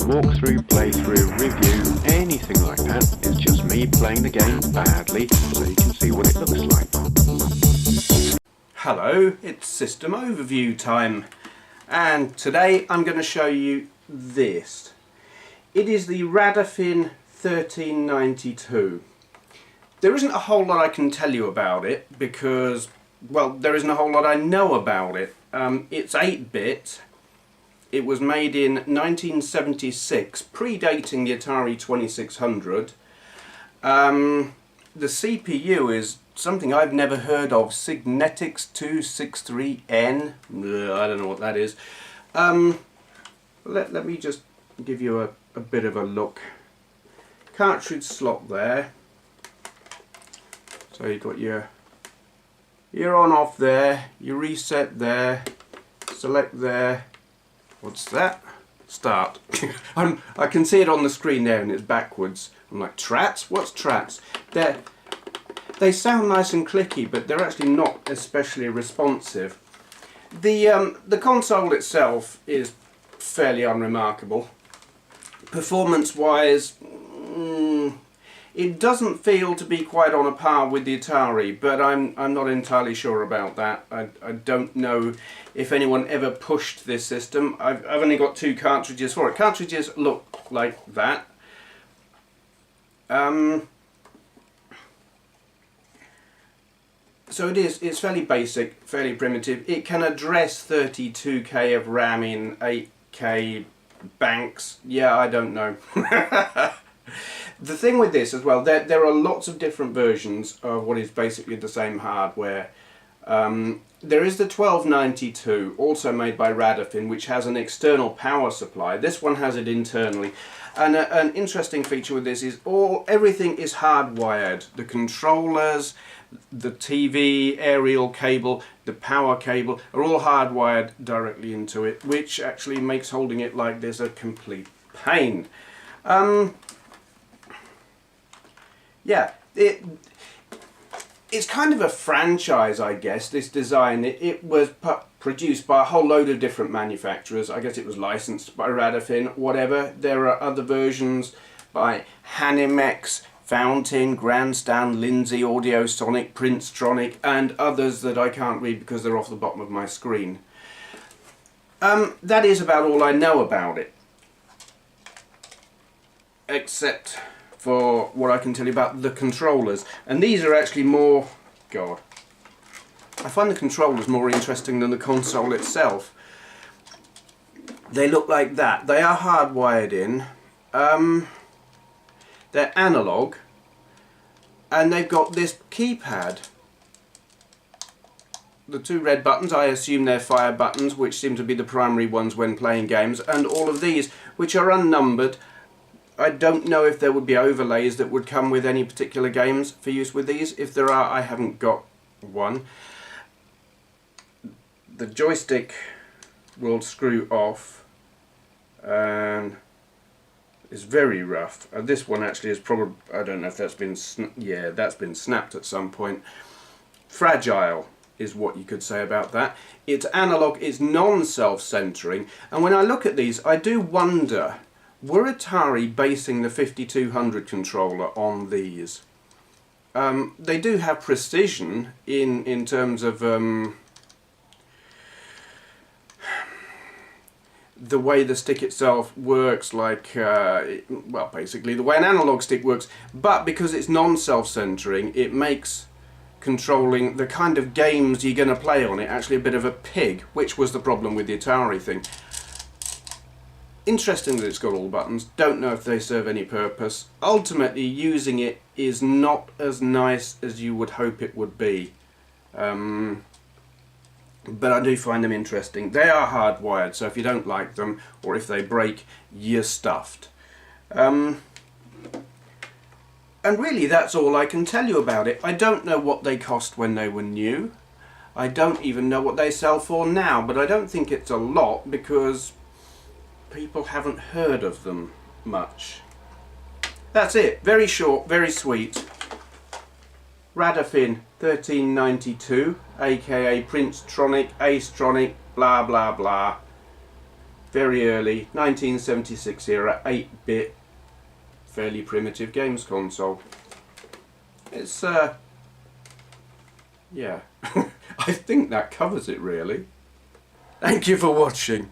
walkthrough, playthrough, review, anything like that. It's just me playing the game badly so you can see what it looks like. Hello, it's System Overview time, and today I'm going to show you this. It is the Radofin 1392. There isn't a whole lot I can tell you about it because, well, there isn't a whole lot I know about it. It's 8-bit. It was made in 1976, predating the Atari 2600. The CPU is something I've never heard of, Signetics 263N. I don't know what that is. Let me just give you a bit of a look. Cartridge slot there. So you've got your on off there, your reset there, select there. What's that? Start. I can see it on the screen there and it's backwards. I'm like, trats? What's trats? They sound nice and clicky, but they're actually not especially responsive. The console itself is fairly unremarkable. Performance-wise, it doesn't feel to be quite on a par with the Atari, but I'm not entirely sure about that. I don't know if anyone ever pushed this system. I've only got 2 cartridges for it. Cartridges look like that. So it's fairly basic, fairly primitive. It can address 32K of RAM in 8K banks. Yeah, I don't know. The thing with this as well, there are lots of different versions of what is basically the same hardware. There is the 1292, also made by Radofin, which has an external power supply. This one has it internally. And an interesting feature with this is everything is hardwired. The controllers, the TV, aerial cable, the power cable are all hardwired directly into it, which actually makes holding it like this a complete pain. Yeah, it's kind of a franchise, I guess, this design. It was produced by a whole load of different manufacturers. I guess it was licensed by Radofin, whatever. There are other versions by Hanimex, Fountain, Grandstand, Lindsay, Audiosonic, Prinztronic, and others that I can't read because they're off the bottom of my screen. That is about all I know about it. Except for what I can tell you about the controllers. And these are actually more... God. I find the controllers more interesting than the console itself. They look like that. They are hardwired in. They're analog. And they've got this keypad. The 2 red buttons, I assume they're fire buttons, which seem to be the primary ones when playing games. And all of these, which are unnumbered. I don't know if there would be overlays that would come with any particular games for use with these. If there are, I haven't got one. The joystick will screw off and is very rough. This one actually is probably, I don't know if that's been, yeah, that's been snapped at some point. Fragile is what you could say about that. It's analog, it's non-self-centering, and when I look at these, I do wonder, were Atari basing the 5200 controller on these? They do have precision in terms of the way the stick itself works, like, well, basically the way an analog stick works, but because it's non-self-centering, it makes controlling the kind of games you're going to play on it actually a bit of a pig, which was the problem with the Atari thing. Interesting that it's got all buttons. Don't know if they serve any purpose. Ultimately, using it is not as nice as you would hope it would be. But I do find them interesting. They are hardwired, so if you don't like them, or if they break, you're stuffed. And really, that's all I can tell you about it. I don't know what they cost when they were new. I don't even know what they sell for now, but I don't think it's a lot because people haven't heard of them much. That's it. Very short, very sweet. Radofin 1392, aka Prinztronic, Acetronic, blah blah blah. very early 1976 era 8-bit fairly primitive games console. It's yeah, I think that covers it really. Thank you for watching.